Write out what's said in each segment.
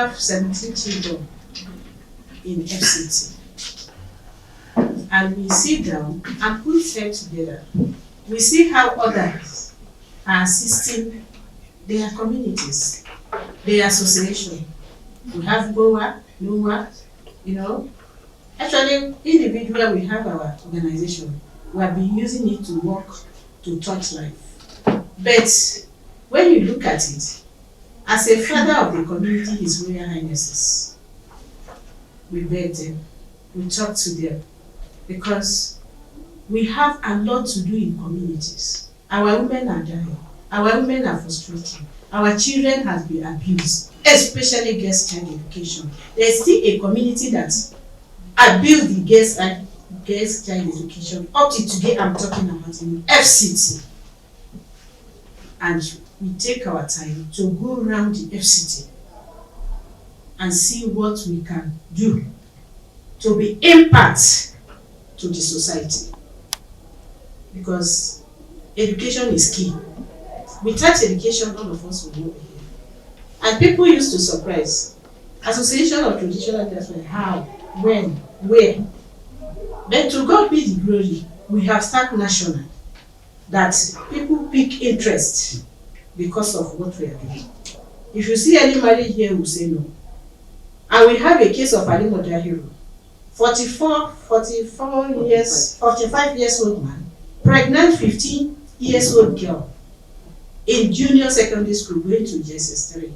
have 17 children in FCT. And we sit down and put heads together. We see how others are assisting their communities, their association. We have GOA, NOA, Actually, individually, we have our organization. We have been using it to work to touch life. But when you look at it, as a father of the community, His Royal Highnesses, we beg them, we talk to them, because we have a lot to do in communities. Our women are dying, our women are frustrated, our children have been abused, especially girls' child education. There is still a community that abuse the girls' child education. Up to today, I'm talking about in FCT. And we take our time to go around the FCT and see what we can do to be impact to the society. Because education is key. Without education, none of us will not be here. And people used to surprise. Association of Traditional Diaspora, how, when, where. But to God be the glory, we have started national, that people pick interest because of what we are doing. If you see any marriage here, we'll say no. And we have a case of Ali Modahiru, 45 years old man, pregnant 15 years old girl in junior secondary school going to JSS3.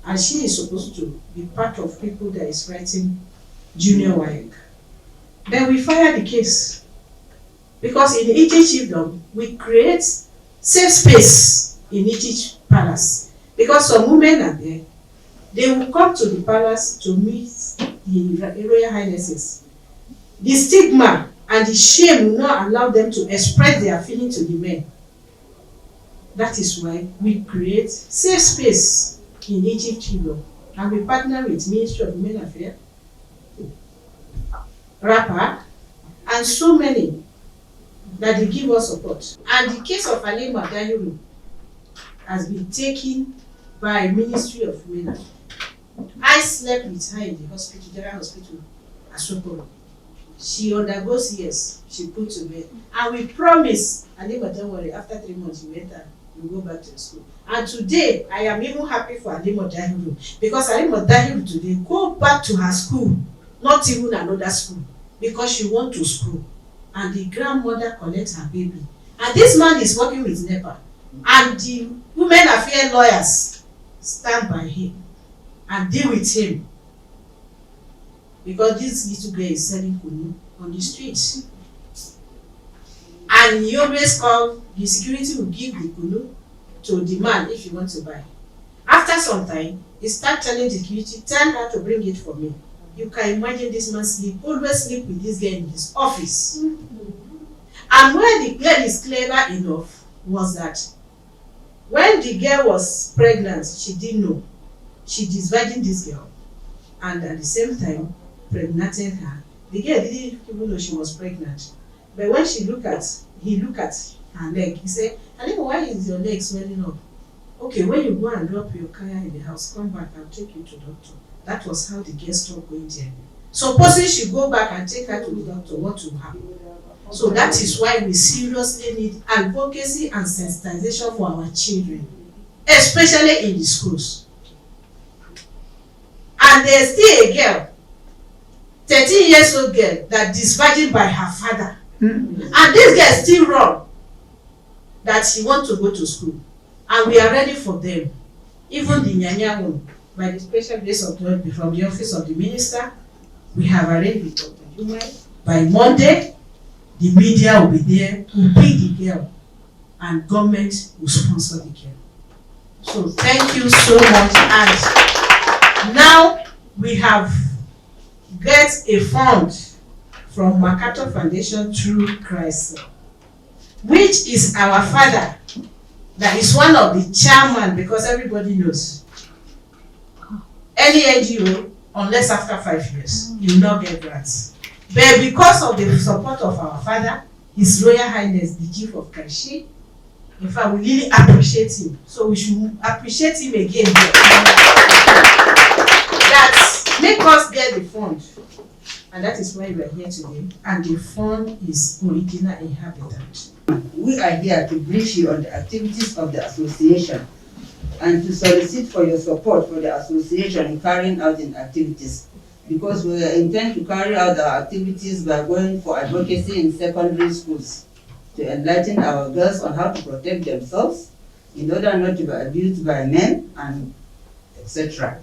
And she is supposed to be part of people that is writing junior WAEC. Then we fire the case. Because in each chiefdom, we create safe space in each palace. Because some women are there, they will come to the palace to meet the Royal Highnesses. The stigma and the shame will not allow them to express their feeling to the men. That is why we create safe space in each chiefdom. And we partner with Ministry of Women Affairs, RAPA, and so many that they give us support. And the case of Ali Modahiru has been taken by Ministry of Women Affairs. I slept with her in the hospital, General Hospital, Asokoro. She undergoes years, she put to bed. And we promise Ali Modahiru, after 3 months, you enter, you go back to school. And today, I am even happy for Ali Modahiru, because Ali Modahiru today go back to her school, not even another school, because she wants to school. And the grandmother collects her baby. And this man is working with NEPA. And the women affairs lawyers stand by him and deal with him. Because this little girl is selling kunu on the streets. And he always call, the security will give the kunu to the man if he wants to buy. After some time, he start telling the security, tell her to bring it for me. You can imagine this man always sleep with this girl in his office. And where the girl is clever enough was that when the girl was pregnant, she didn't know. She disvirgined this girl. And at the same time, pregnated her. The girl didn't even know she was pregnant. But when he looked at her leg, he said, Halima, why is your leg swelling up? Okay, when you go and drop your car in the house, come back, I'll take you to the doctor. That was how the girl stopped going there. Supposing she go back and take her to the doctor, what will happen? So that is why we seriously need advocacy and sensitization for our children, especially in the schools. And there's still a girl, 13 years old girl, that is virgin by her father. And this girl still wrong that she wants to go to school. And we are ready for them. Even the Nyanya one, by the special grace of God from the office of the minister, we have arranged with Dr. By Monday, the media will be there, will pick the girl, and government will sponsor the girl. So thank you so much. And now we have get a fund from MacArthur Foundation through Christ, which is our father, that is one of the chairman, because everybody knows. Any NGO, unless after 5 years, you will not get grants. But because of the support of our father, His Royal Highness, the Chief of Kashi, in fact, we really appreciate him. So we should appreciate him again. make us get the fund. And that is why we are here today. And the fund is original inhabitant. We are here to brief you on the activities of the association and to solicit for your support for the association in carrying out its activities, because we intend to carry out our activities by going for advocacy in secondary schools to enlighten our girls on how to protect themselves in order not to be abused by men and etc.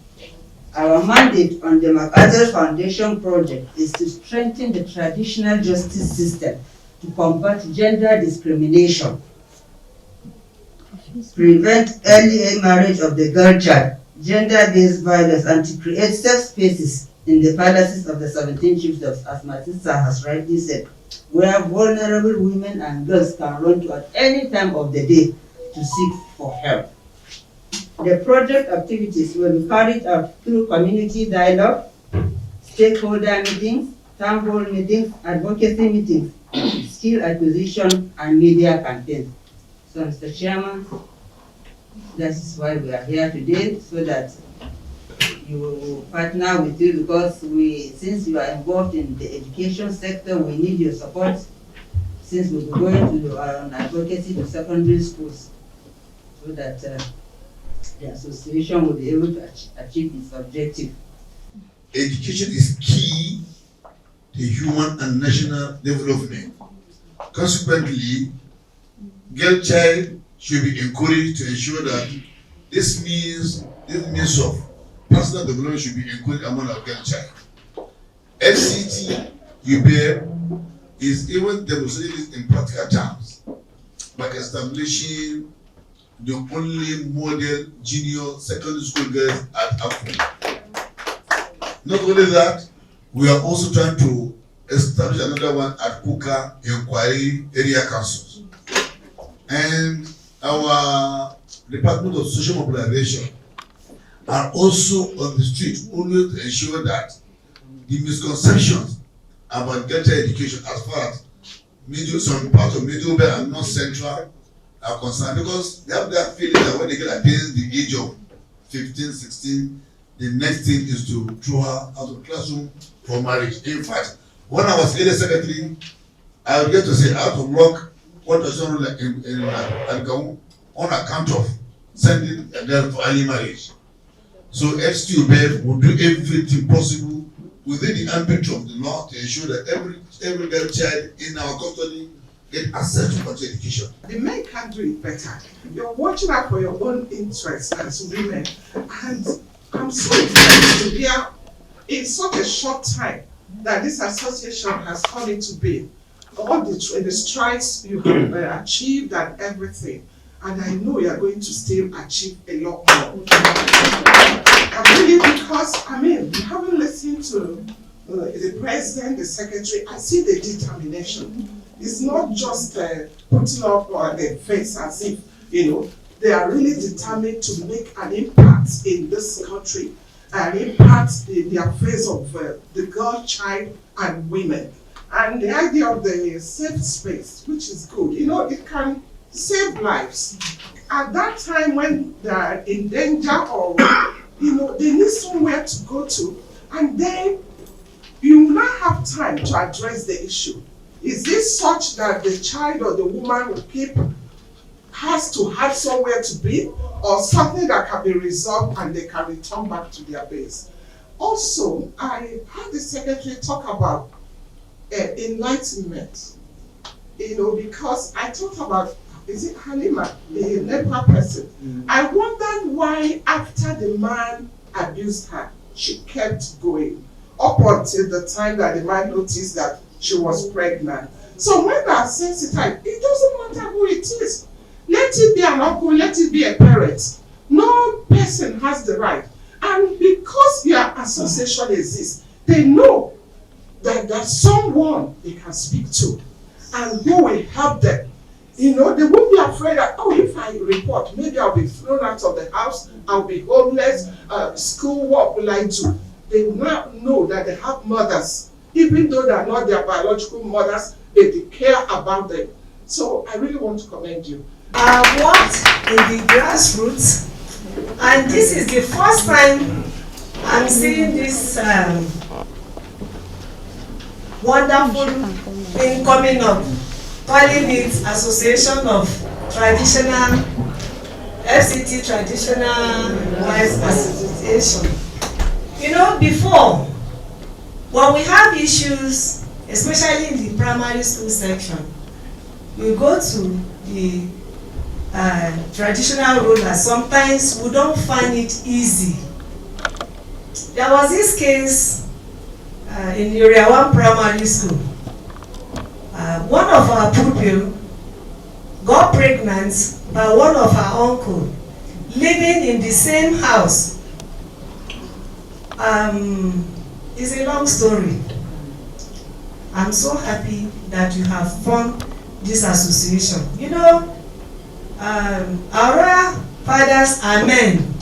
Our mandate on the MacArthur Foundation project is to strengthen the traditional justice system to combat gender discrimination, prevent early marriage of the girl child, gender-based violence, and to create safe spaces in the palaces of the 17 chiefdoms, as my sister has rightly said, where vulnerable women and girls can run to at any time of the day to seek for help. The project activities will be carried out through community dialogue, stakeholder meetings, town hall meetings, advocacy meetings, skill acquisition, and media campaigns. So, Mr. Chairman, that is why we are here today, so that you will partner with you, because since you are involved in the education sector, we need your support, since we'll be going to advocacy to secondary schools, so that the association will be able to achieve its objective. Education is key to human and national development. Consequently, girl child should be encouraged to ensure that this means of personal development should be encouraged among our girl child. FCT, UBEB is even demonstrating this in practical terms by establishing the only model junior secondary school girls at Afro. Not only that, we are also trying to establish another one at Kuka Inquiry Area Councils. And our Department of Social Mobilization are also on the street only to ensure that the misconceptions about girl child education as far as some parts of Middle Belt and North Central are concerned, because they have that feeling that when they get against the age of 15, 16, the next thing is to throw her out of the classroom for marriage. In fact, when I was area secretary, I would get to say out of luck what does not like in Algaon on account of sending a girl for early marriage. So FCT will do everything possible within the ambit of the law to ensure that every girl child in our custody get access to quality education. The men can do it better. You're watching out for your own interests as women, and I'm so excited to hear in such a short time that this association has come into being. All the strides you have achieved and everything, and I know you are going to still achieve a lot more. Really, because we haven't listened to the president, the secretary. I see the determination. It's not just putting up their face as if, they are really determined to make an impact in this country, an impact in the affairs of the girl child and women. And the idea of the safe space, which is good, it can save lives. At that time when they are in danger or, they need somewhere to go to, and then you will not have time to address the issue. Is this such that the child or the woman has to have somewhere to be, or something that can be resolved and they can return back to their base? Also, I heard the secretary talk about enlightenment, because I talked about, is it Halima, the NEPA person? I wondered why after the man abused her, she kept going, up until the time that the man noticed that she was pregnant. So when they are sensitive, it doesn't matter who it is. Let it be an uncle, let it be a parent. No person has the right. And because their association exists, they know that there's someone they can speak to and who will help them. They won't be afraid that, if I report, maybe I'll be thrown out of the house, I'll be homeless, school, what will I do? They now know that they have mothers. Even though they are not their biological mothers, they care about them. So I really want to commend you. I worked in the grassroots, and this is the first time I'm seeing this wonderful thing coming up, calling it Association of Traditional FCT Traditional Wives Association. You know, before, when we have issues, especially in the primary school section, we go to the traditional rulers. Sometimes we don't find it easy. There was this case in Area 1 primary school. One of our pupils got pregnant by one of her uncle living in the same house. It's a long story. I'm so happy that you have formed this association. You know, our fathers are men.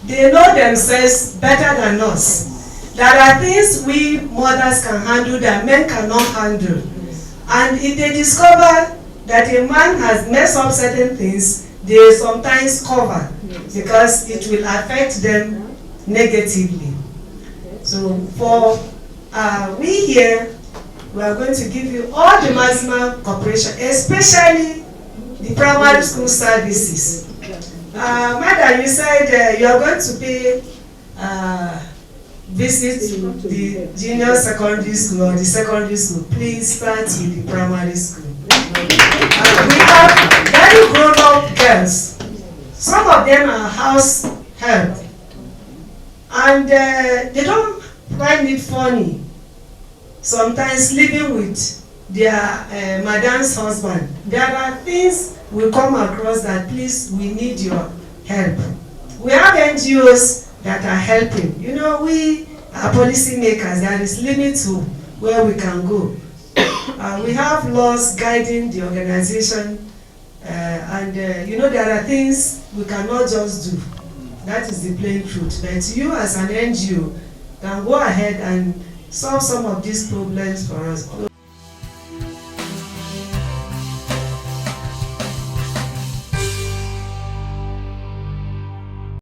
They know themselves better than us. There are things we mothers can handle that men cannot handle. And if they discover that a man has messed up certain things, they sometimes cover because it will affect them negatively. So for we here, we are going to give you all the maximum cooperation, especially the primary school services. Madam, you said you are going to pay visit the junior secondary school or the secondary school. Please start with the primary school. We have very grown-up girls. Some of them are house help, and they don't find it funny sometimes living with their madam's husband. There are things we come across that, please, we need your help. We have NGOs that are helping. You know, we are policy makers. There is limit to where we can go. We have laws guiding the organization, and you know, there are things we cannot just do. That is the plain truth. But you as an NGO can go ahead and solve some of these problems for us.